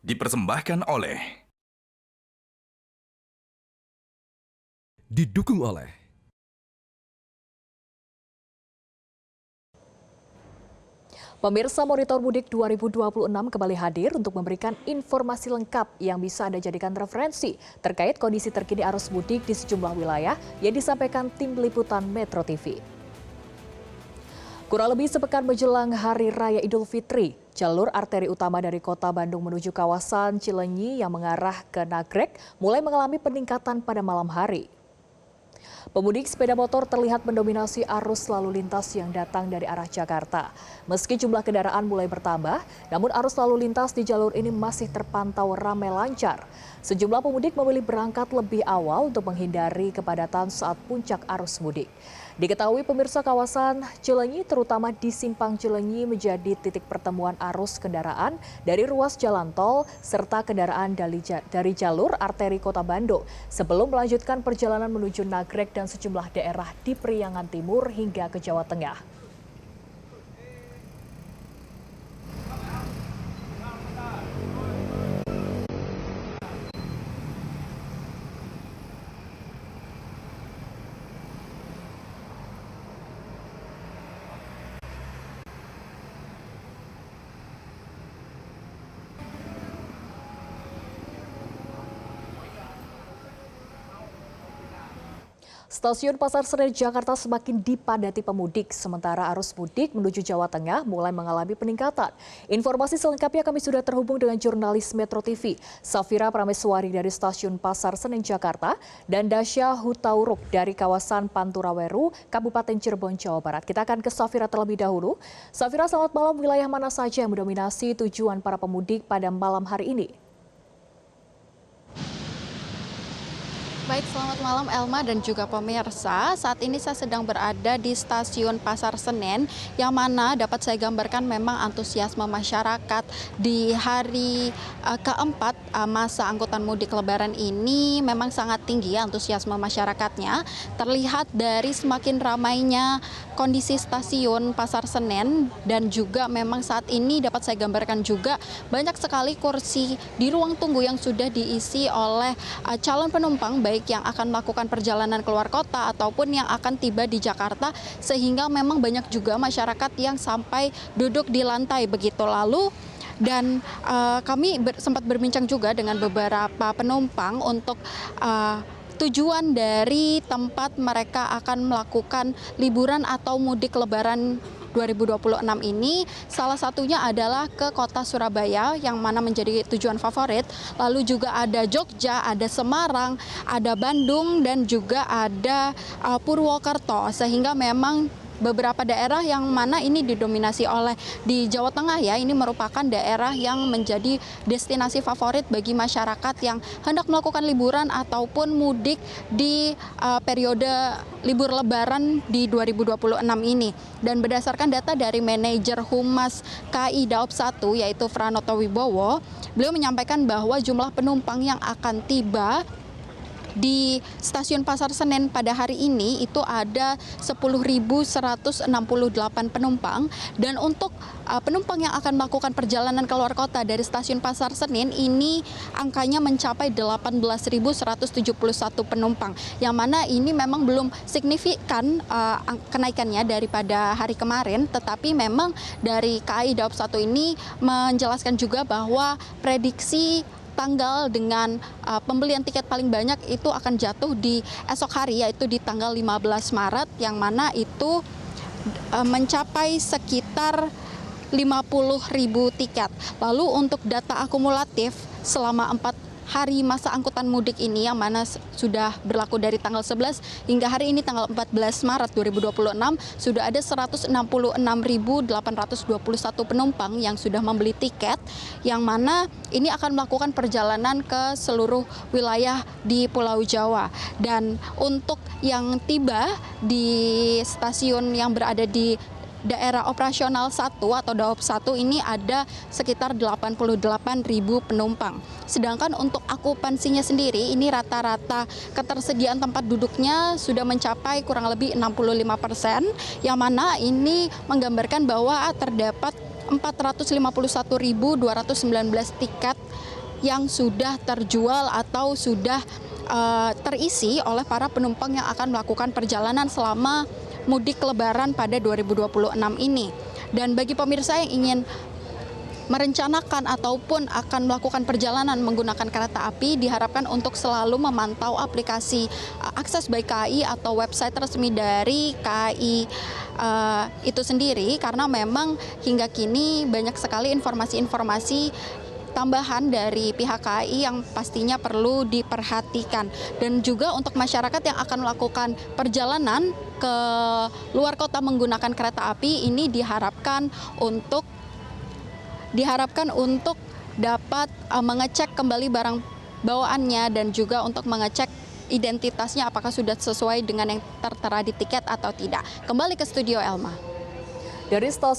Dipersembahkan oleh Didukung oleh Pemirsa Monitor Mudik 2026 kembali hadir untuk memberikan informasi lengkap yang bisa Anda jadikan referensi terkait kondisi terkini arus mudik di sejumlah wilayah yang disampaikan tim liputan Metro TV. Kurang lebih sepekan menjelang Hari Raya Idul Fitri, jalur arteri utama dari kota Bandung menuju kawasan Cileunyi yang mengarah ke Nagrek mulai mengalami peningkatan pada malam hari. Pemudik sepeda motor terlihat mendominasi arus lalu lintas yang datang dari arah Jakarta. Meski jumlah kendaraan mulai bertambah, namun arus lalu lintas di jalur ini masih terpantau ramai lancar. Sejumlah pemudik memilih berangkat lebih awal untuk menghindari kepadatan saat puncak arus mudik. Diketahui pemirsa, kawasan Cileunyi terutama di Simpang Cileunyi menjadi titik pertemuan arus kendaraan dari ruas jalan tol serta kendaraan dari jalur arteri kota Bandung sebelum melanjutkan perjalanan menuju Nagrek dan sejumlah daerah di Priangan Timur hingga ke Jawa Tengah. Stasiun Pasar Senen Jakarta semakin dipadati pemudik, sementara arus mudik menuju Jawa Tengah mulai mengalami peningkatan. Informasi selengkapnya kami sudah terhubung dengan jurnalis Metro TV, Safira Prameswari dari Stasiun Pasar Senen Jakarta, dan Dasya Hutauruk dari kawasan Panturaweru, Kabupaten Cirebon, Jawa Barat. Kita akan ke Safira terlebih dahulu. Safira, selamat malam. Wilayah mana saja yang mendominasi tujuan para pemudik pada malam hari ini? Baik, selamat malam Elma dan juga pemirsa. Saat ini saya sedang berada di Stasiun Pasar Senen, yang mana dapat saya gambarkan memang antusiasme masyarakat di hari keempat masa angkutan mudik Lebaran ini memang sangat tinggi antusiasme masyarakatnya. Terlihat dari semakin ramainya kondisi Stasiun Pasar Senen, dan juga memang saat ini dapat saya gambarkan juga banyak sekali kursi di ruang tunggu yang sudah diisi oleh calon penumpang, baik yang akan melakukan perjalanan keluar kota ataupun yang akan tiba di Jakarta, sehingga memang banyak juga masyarakat yang sampai duduk di lantai begitu. Lalu dan kami sempat berbincang juga dengan beberapa penumpang untuk tujuan dari tempat mereka akan melakukan liburan atau mudik Lebaran 2026 ini. Salah satunya adalah ke kota Surabaya yang mana menjadi tujuan favorit. Lalu juga ada Jogja, ada Semarang, ada Bandung, dan juga ada Purwokerto. Sehingga memang beberapa daerah yang mana ini didominasi oleh di Jawa Tengah ya, ini merupakan daerah yang menjadi destinasi favorit bagi masyarakat yang hendak melakukan liburan ataupun mudik di periode libur Lebaran di 2026 ini. Dan berdasarkan data dari manajer Humas KAI Daob 1 yaitu Pranoto Wibowo, beliau menyampaikan bahwa jumlah penumpang yang akan tiba di Stasiun Pasar Senen pada hari ini itu ada 10.168 penumpang, dan untuk penumpang yang akan melakukan perjalanan keluar kota dari Stasiun Pasar Senen ini angkanya mencapai 18.171 penumpang, yang mana ini memang belum signifikan kenaikannya daripada hari kemarin, tetapi memang dari KAI Daob 1 ini menjelaskan juga bahwa prediksi tanggal dengan pembelian tiket paling banyak itu akan jatuh di esok hari, yaitu di tanggal 15 Maret, yang mana itu mencapai sekitar 50.000 tiket. Lalu untuk data akumulatif selama 4 hari masa angkutan mudik ini, yang mana sudah berlaku dari tanggal 11 hingga hari ini tanggal 14 Maret 2026, sudah ada 166.821 penumpang yang sudah membeli tiket, yang mana ini akan melakukan perjalanan ke seluruh wilayah di Pulau Jawa. Dan untuk yang tiba di stasiun yang berada di daerah operasional 1 atau Daob 1 ini ada sekitar 88.000 penumpang. Sedangkan untuk akupansinya sendiri ini rata-rata ketersediaan tempat duduknya sudah mencapai kurang lebih 65%, yang mana ini menggambarkan bahwa terdapat 451.219 tiket yang sudah terjual atau sudah terisi oleh para penumpang yang akan melakukan perjalanan selama mudik Lebaran pada 2026 ini. Dan bagi pemirsa yang ingin merencanakan ataupun akan melakukan perjalanan menggunakan kereta api, diharapkan untuk selalu memantau aplikasi Akses by KAI atau website resmi dari KAI itu sendiri, karena memang hingga kini banyak sekali informasi-informasi tambahan dari pihak KAI yang pastinya perlu diperhatikan. Dan juga untuk masyarakat yang akan melakukan perjalanan ke luar kota menggunakan kereta api ini diharapkan untuk dapat mengecek kembali barang bawaannya dan juga untuk mengecek identitasnya apakah sudah sesuai dengan yang tertera di tiket atau tidak. Kembali ke studio, Elma. Dari stasiun